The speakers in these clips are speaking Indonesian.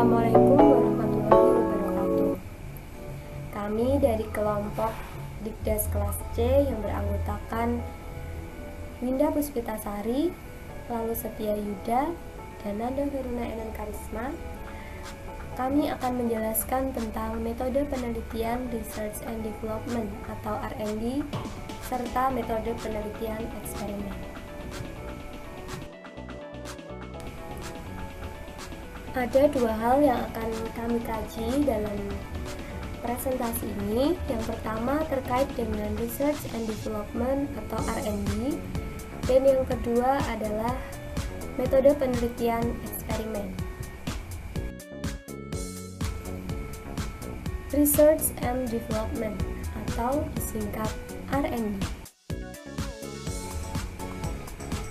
Assalamualaikum warahmatullahi wabarakatuh. Kami dari kelompok Dikdas kelas C yang beranggotakan Winda Puspitasari, lalu Setia Yuda, dan Nanda Veruna Enen Karisma. Kami akan menjelaskan tentang metode penelitian Research and Development atau R&D serta metode penelitian eksperimen. Ada dua hal yang akan kami kaji dalam presentasi ini. Yang pertama terkait dengan Research and Development atau R&D, dan yang kedua adalah metode penelitian eksperimen. Research and Development atau disingkat R&D.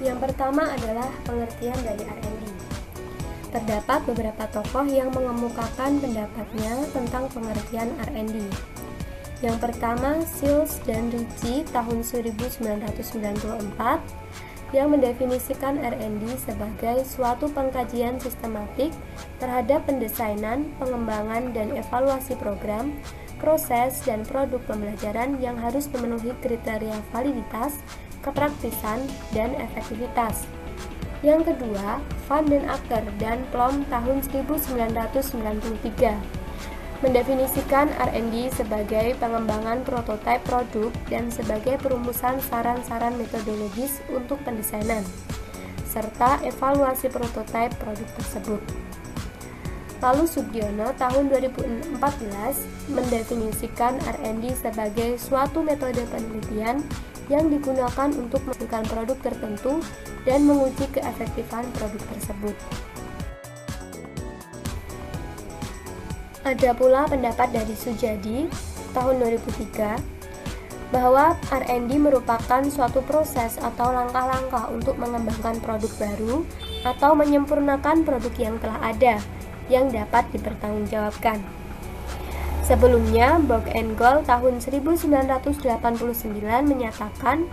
Yang pertama adalah pengertian dari R&D. Terdapat beberapa tokoh yang mengemukakan pendapatnya tentang pengertian R&D. Yang pertama, Shields dan Ritchie tahun 1994 yang mendefinisikan R&D sebagai suatu pengkajian sistematik terhadap pendesainan, pengembangan, dan evaluasi program, proses, dan produk pembelajaran yang harus memenuhi kriteria validitas, kepraktisan, dan efektivitas. Yang kedua, Van den Akker dan Plom tahun 1993 mendefinisikan R&D sebagai pengembangan prototipe produk dan sebagai perumusan saran-saran metodologis untuk pendesainan serta evaluasi prototipe produk tersebut. Lalu Sugiono tahun 2014 mendefinisikan R&D sebagai suatu metode penelitian yang digunakan untuk menghasilkan produk tertentu dan menguji keefektifan produk tersebut. Ada pula pendapat dari Sujadi tahun 2003 bahwa R&D merupakan suatu proses atau langkah-langkah untuk mengembangkan produk baru atau menyempurnakan produk yang telah ada yang dapat dipertanggungjawabkan. Sebelumnya, Borg and Gold tahun 1989 menyatakan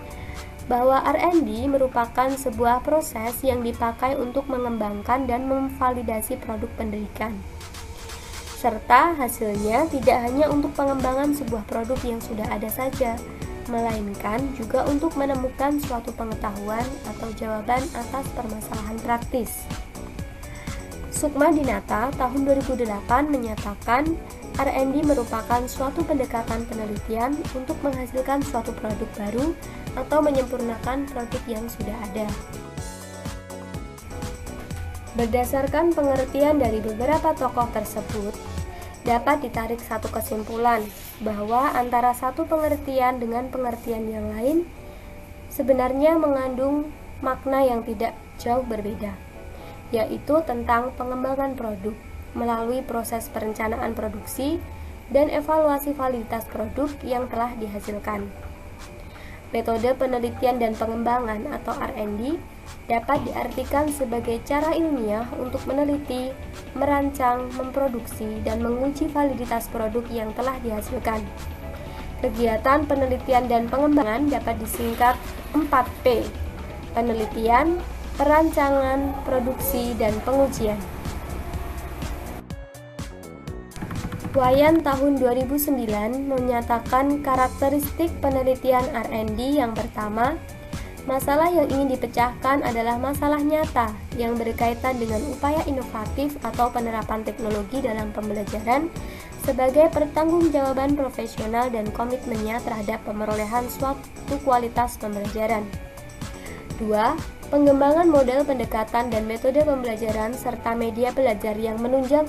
bahwa R&D merupakan sebuah proses yang dipakai untuk mengembangkan dan memvalidasi produk pendidikan, serta hasilnya tidak hanya untuk pengembangan sebuah produk yang sudah ada saja, melainkan juga untuk menemukan suatu pengetahuan atau jawaban atas permasalahan praktis. Sukma Dinata tahun 2008 menyatakan R&D merupakan suatu pendekatan penelitian untuk menghasilkan suatu produk baru atau menyempurnakan produk yang sudah ada. Berdasarkan pengertian dari beberapa tokoh tersebut, dapat ditarik satu kesimpulan bahwa antara satu pengertian dengan pengertian yang lain sebenarnya mengandung makna yang tidak jauh berbeda, yaitu tentang pengembangan produk melalui proses perencanaan produksi dan evaluasi validitas produk yang telah dihasilkan. Metode penelitian dan pengembangan atau R&D dapat diartikan sebagai cara ilmiah untuk meneliti, merancang, memproduksi, dan menguji validitas produk yang telah dihasilkan. Kegiatan penelitian dan pengembangan dapat disingkat 4P: penelitian, perancangan, produksi, dan pengujian. Wayan tahun 2009 menyatakan karakteristik penelitian R&D yang pertama, masalah yang ingin dipecahkan adalah masalah nyata yang berkaitan dengan upaya inovatif atau penerapan teknologi dalam pembelajaran sebagai pertanggungjawaban profesional dan komitmennya terhadap pemerolehan suatu kualitas pembelajaran. 2. Pengembangan model pendekatan dan metode pembelajaran serta media belajar yang menunjang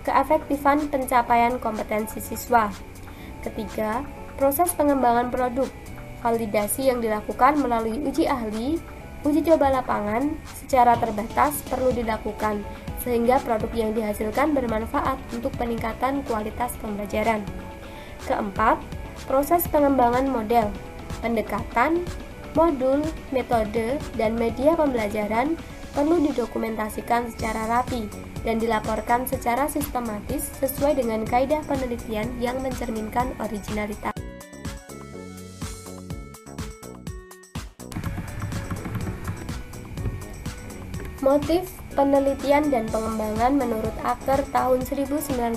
keefektifan pencapaian kompetensi siswa. Ketiga, proses pengembangan produk, validasi yang dilakukan melalui uji ahli, uji coba lapangan secara terbatas perlu dilakukan sehingga produk yang dihasilkan bermanfaat untuk peningkatan kualitas pembelajaran. Keempat, proses pengembangan model, pendekatan, modul, metode, dan media pembelajaran perlu didokumentasikan secara rapi dan dilaporkan secara sistematis sesuai dengan kaidah penelitian yang mencerminkan originalitas. Motif penelitian dan pengembangan menurut Acker tahun 1999.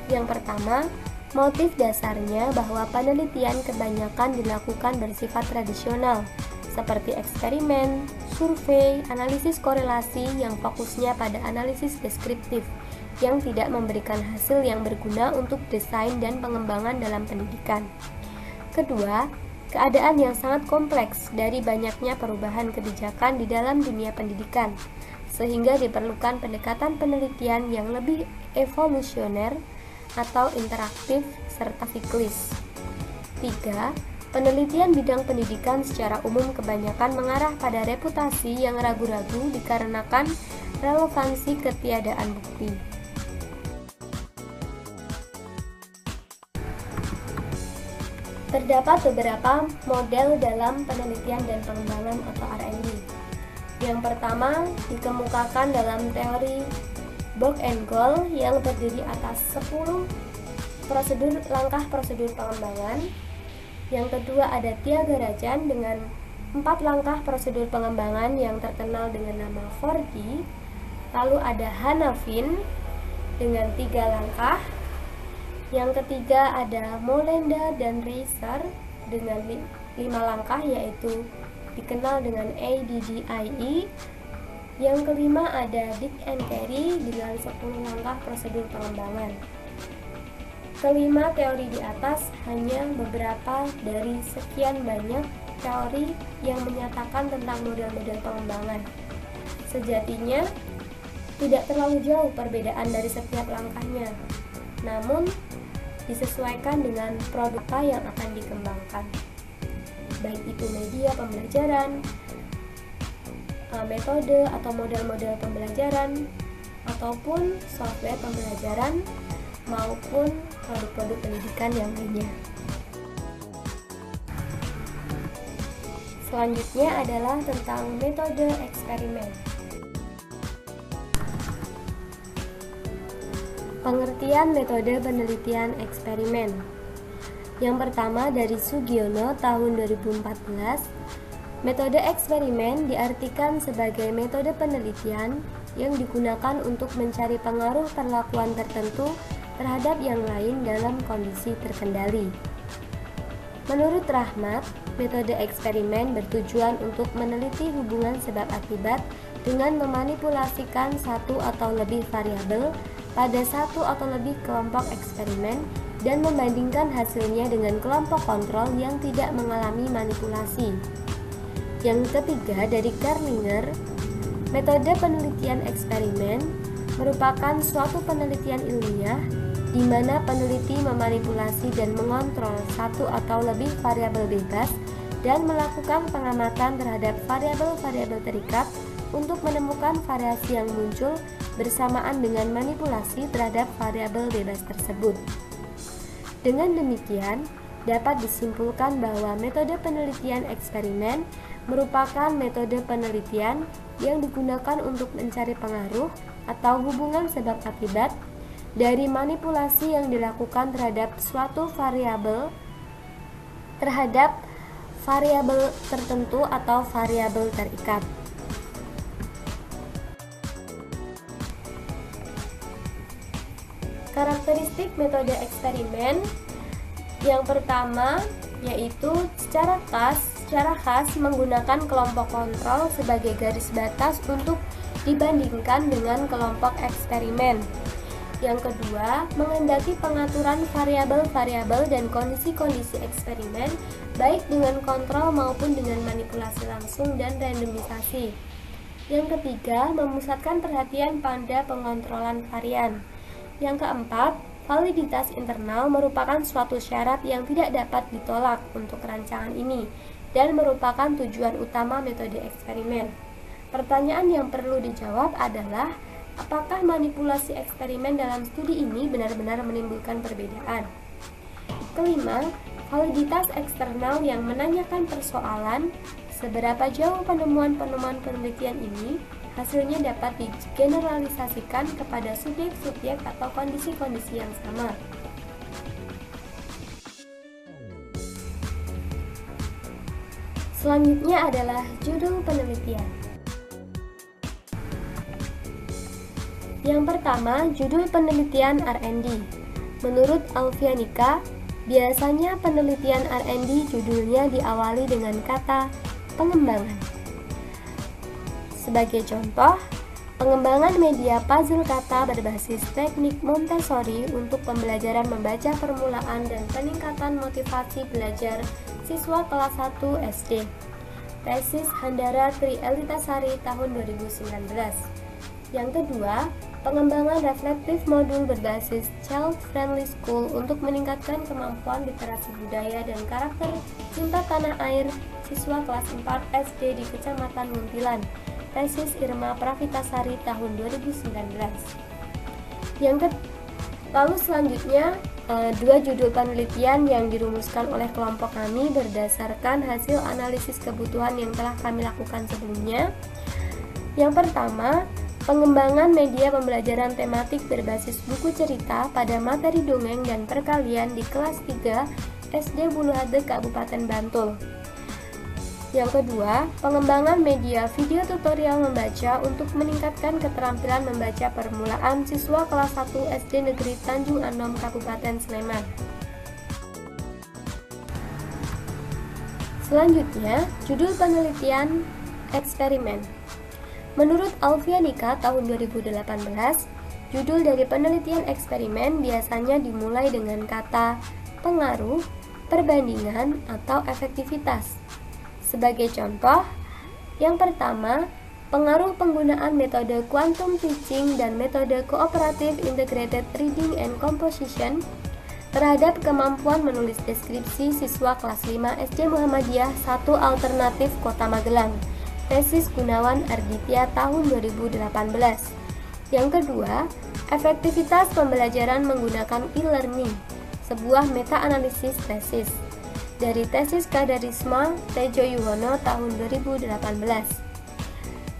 Yang pertama, motif dasarnya bahwa penelitian kebanyakan dilakukan bersifat tradisional, seperti eksperimen, survei, analisis korelasi yang fokusnya pada analisis deskriptif, yang tidak memberikan hasil yang berguna untuk desain dan pengembangan dalam pendidikan. Kedua, keadaan yang sangat kompleks dari banyaknya perubahan kebijakan di dalam dunia pendidikan, sehingga diperlukan pendekatan penelitian yang lebih evolusioner atau interaktif serta siklis. 3. Penelitian bidang pendidikan secara umum kebanyakan mengarah pada reputasi yang ragu-ragu dikarenakan relevansi ketiadaan bukti. Terdapat beberapa model dalam penelitian dan pengembangan atau R&D. Yang pertama dikemukakan dalam teori Bock and Goal yang terdiri atas 10 langkah prosedur pengembangan. Yang kedua ada Tyagarajan dengan 4 langkah prosedur pengembangan yang terkenal dengan nama 4D. Lalu ada Hanafin dengan 3 langkah. Yang ketiga ada Molenda dan Reiser dengan 5 langkah, yaitu dikenal dengan ADDIE. Yang kelima ada Dick and Carey dengan 10 langkah prosedur pengembangan. Kelima teori di atas hanya beberapa dari sekian banyak teori yang menyatakan tentang model-model pengembangan. Sejatinya tidak terlalu jauh perbedaan dari setiap langkahnya, namun disesuaikan dengan produk apa yang akan dikembangkan, baik itu media pembelajaran, metode atau model-model pembelajaran, ataupun software pembelajaran, maupun produk-produk pendidikan yang lainnya. Selanjutnya adalah tentang metode eksperimen. Pengertian metode penelitian eksperimen. Yang pertama dari Sugiono tahun 2014, metode eksperimen diartikan sebagai metode penelitian yang digunakan untuk mencari pengaruh perlakuan tertentu terhadap yang lain dalam kondisi terkendali. Menurut Rahmat, metode eksperimen bertujuan untuk meneliti hubungan sebab akibat dengan memanipulasikan satu atau lebih variabel pada satu atau lebih kelompok eksperimen dan membandingkan hasilnya dengan kelompok kontrol yang tidak mengalami manipulasi. Yang ketiga dari Kerlinger, metode penelitian eksperimen merupakan suatu penelitian ilmiah di mana peneliti memanipulasi dan mengontrol satu atau lebih variabel bebas dan melakukan pengamatan terhadap variabel-variabel terikat untuk menemukan variasi yang muncul bersamaan dengan manipulasi terhadap variabel bebas tersebut. Dengan demikian, dapat disimpulkan bahwa metode penelitian eksperimen merupakan metode penelitian yang digunakan untuk mencari pengaruh atau hubungan sebab akibat dari manipulasi yang dilakukan terhadap suatu variabel tertentu atau variabel terikat. Karakteristik metode eksperimen yang pertama yaitu secara khas menggunakan kelompok kontrol sebagai garis batas untuk dibandingkan dengan kelompok eksperimen. Yang kedua, menghendaki pengaturan variabel-variabel dan kondisi-kondisi eksperimen baik dengan kontrol maupun dengan manipulasi langsung dan randomisasi. Yang ketiga, memusatkan perhatian pada pengontrolan varian. Yang keempat, validitas internal merupakan suatu syarat yang tidak dapat ditolak untuk rancangan ini dan merupakan tujuan utama metode eksperimen. Pertanyaan yang perlu dijawab adalah, apakah manipulasi eksperimen dalam studi ini benar-benar menimbulkan perbedaan? Kelima, validitas eksternal yang menanyakan persoalan, seberapa jauh penemuan-penemuan penelitian ini hasilnya dapat digeneralisasikan kepada subjek-subjek atau kondisi-kondisi yang sama. Selanjutnya adalah judul penelitian. Yang pertama, judul penelitian R&D. Menurut Alfianica, biasanya penelitian R&D judulnya diawali dengan kata pengembangan. Sebagai contoh, pengembangan media puzzle kata berbasis teknik Montessori untuk pembelajaran membaca permulaan dan peningkatan motivasi belajar siswa kelas 1 SD. Tesis Handara Tri Elitasari tahun 2019. Yang kedua, pengembangan reflektif modul berbasis child-friendly school untuk meningkatkan kemampuan literasi budaya dan karakter cinta tanah air siswa kelas 4 SD di Kecamatan Muntilan. Tesis Irma Pravitasari tahun 2019. Lalu selanjutnya, dua judul penelitian yang dirumuskan oleh kelompok kami berdasarkan hasil analisis kebutuhan yang telah kami lakukan sebelumnya. Yang pertama, pengembangan media pembelajaran tematik berbasis buku cerita pada materi dongeng dan perkalian di kelas 3 SD Buluhade Kabupaten Bantul. Yang kedua, pengembangan media video tutorial membaca untuk meningkatkan keterampilan membaca permulaan siswa kelas 1 SD Negeri Tanjung Anom Kabupaten Sleman. Selanjutnya, judul penelitian eksperimen. Menurut Alfianica tahun 2018, judul dari penelitian eksperimen biasanya dimulai dengan kata pengaruh, perbandingan, atau efektivitas. Sebagai contoh, yang pertama, pengaruh penggunaan metode quantum teaching dan metode cooperative integrated reading and composition terhadap kemampuan menulis deskripsi siswa kelas 5 SD Muhammadiyah 1 Alternatif Kota Magelang. Tesis Gunawan Arditya tahun 2018. Yang kedua, efektivitas pembelajaran menggunakan e-learning, sebuah meta-analisis tesis. Dari tesis Kadarisma Tejo Yuwono tahun 2018.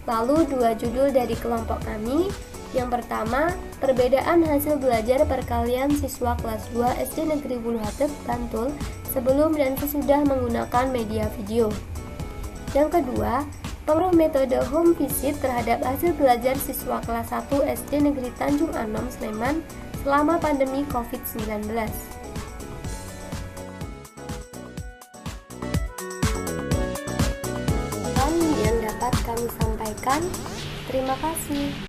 Lalu dua judul dari kelompok kami. Yang pertama, perbedaan hasil belajar perkalian siswa kelas 2 SD Negeri Buluhade Bantul sebelum dan sesudah menggunakan media video. Yang kedua, pengaruh metode home visit terhadap hasil belajar siswa kelas 1 SD Negeri Tanjung Anom Sleman selama pandemi COVID-19. Kami sampaikan. Terima kasih.